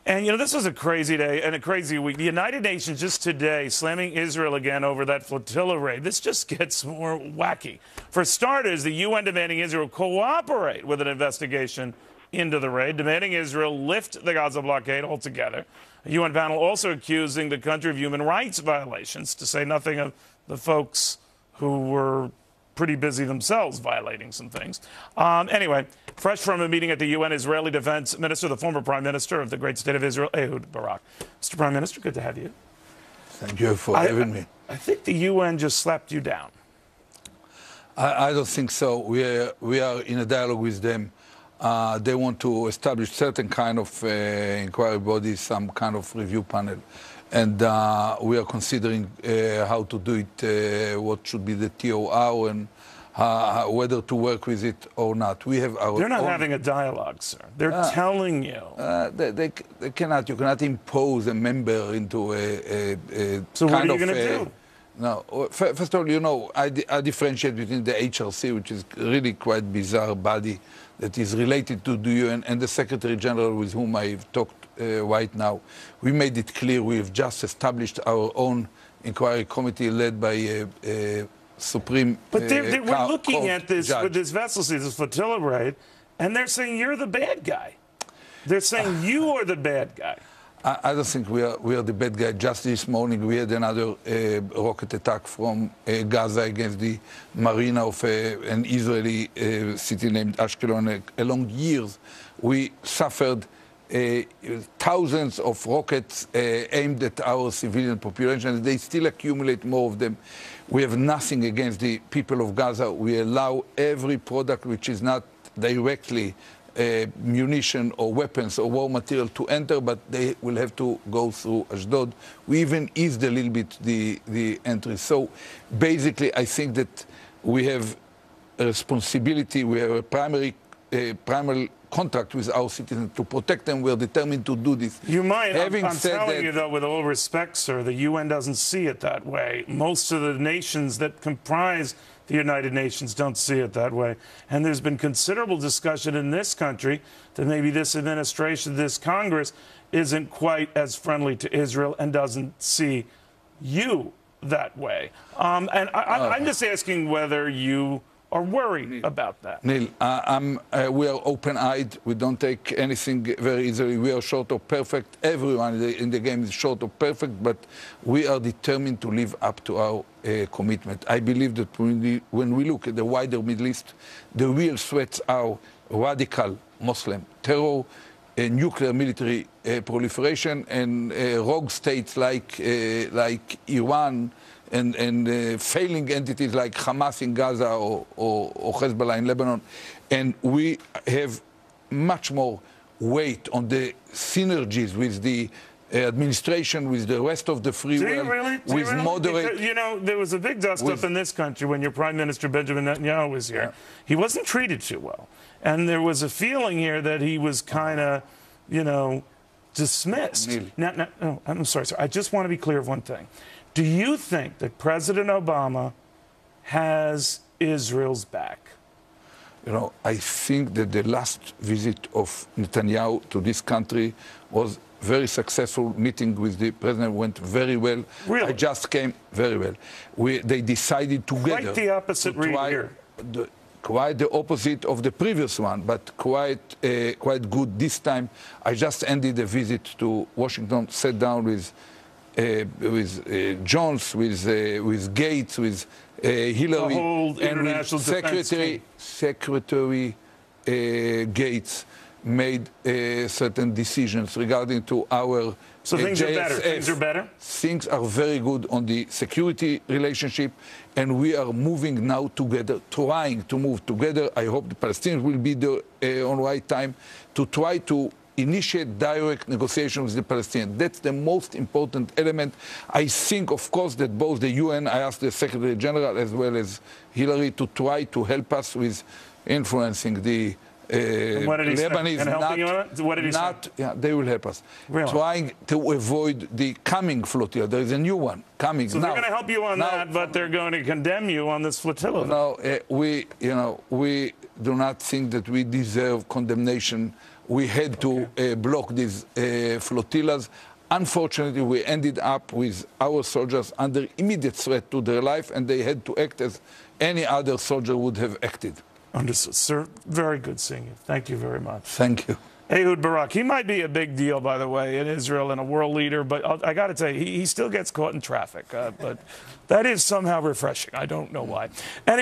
And, this was a crazy day and a crazy week. The United Nations just today slamming Israel again over that flotilla raid. This just gets more wacky. For starters, the UN demanding Israel cooperate with an investigation into the raid, demanding Israel lift the Gaza blockade altogether. A UN panel also accusing the country of human rights violations, to say nothing of the folks who were pretty busy themselves violating some things. Anyway, fresh from a meeting at the UN, Israeli Defense Minister, the former Prime Minister of the great state of Israel, Ehud Barak. Mr. Prime Minister, good to have you. Thank you for having me. I think the UN just slapped you down. I don't think so. We are in a dialogue with them. They want to establish certain kind of inquiry body, some kind of review panel. And we are considering how to do it, what should be the TOR, and whether to work with it or not. We have our They're not own having a dialogue, sir. They're telling you. They cannot. You cannot impose a member into a so kind what are you going to do? No. First of all, I differentiate between the HRC, which is really quite bizarre body that is related to the UN, and the Secretary General with whom I've talked right now. We made it clear we've just established our own inquiry committee led by a Supreme But we're looking at this judge. with this vessel, this flotilla raid, and they're saying you're the bad guy. They're saying you are the bad guy. I don't think we are the bad guy. Just this morning we had another rocket attack from Gaza against the marina of an Israeli city named Ashkelon. Along years we suffered thousands of rockets aimed at our civilian population. They still accumulate more of them. We have nothing against the people of Gaza. We allow every product which is not directly munition or weapons or war material to enter, but they will have to go through Ashdod. We even eased a little bit the entry. So basically, I think that we have a responsibility. We have a primary contract with our citizens to protect them. We're determined to do this. You might. I'm telling that, you, though, with all respect, sir, the UN doesn't see it that way. Most of the nations that comprise the United Nations don't see it that way. And there's been considerable discussion in this country that maybe this administration, this Congress, isn't quite as friendly to Israel and doesn't see you that way. And I'm just asking whether you are worried about that. Neil, we are open-eyed. We don't take anything very easily. We are short of perfect. Everyone in the game is short of perfect, but we are determined to live up to our commitment. I believe that when we look at the wider Middle East, the real threats are radical Muslim terror, nuclear military proliferation, and rogue states like Iran, and failing entities like Hamas in Gaza or Hezbollah in Lebanon. And we have much more weight on the synergies with the administration, with the rest of the free world, with moderate... Because, there was a big dust-up in this country when your Prime Minister Benjamin Netanyahu was here. Yeah. He wasn't treated too well. And there was a feeling here that he was kind of, dismissed. Now, I'm sorry, sir. I just want to be clear of one thing. Do you think that President Obama has Israel's back? I think that the last visit of Netanyahu to this country was very successful. Meeting with the president went very well. Really? I just came very well. They decided together. Quite the opposite read here. Quite the opposite of the previous one, but quite good this time. I just ended a visit to Washington, sat down with Jones, with Gates, with Hillary, and with Secretary Gates made certain decisions regarding to our So things JSF. are better. Things are better? Things are very good on the security relationship, and we are moving now together, trying to move together. I hope the Palestinians will be there on right time to try to initiate direct negotiations with the Palestinians. That's the most important element. I think, of course, that both the UN, I asked the Secretary General as well as Hillary to try to help us with influencing the Lebanese. And helping you on it? What did he say? Yeah, they will help us. Really? Trying to avoid the coming flotilla. There is a new one coming now. So they're going to help you on that, but they're going to condemn you on this flotilla. No, we do not think that we deserve condemnation we had to block these flotillas. Unfortunately, we ended up with our soldiers under immediate threat to their life, and they had to act as any other soldier would have acted. Understood, sir. Very good seeing you. Thank you very much. Thank you. Ehud Barak. He might be a big deal, by the way, in Israel and a world leader, but I got to tell you, he still gets caught in traffic. But that is somehow refreshing. I don't know why. Anyway,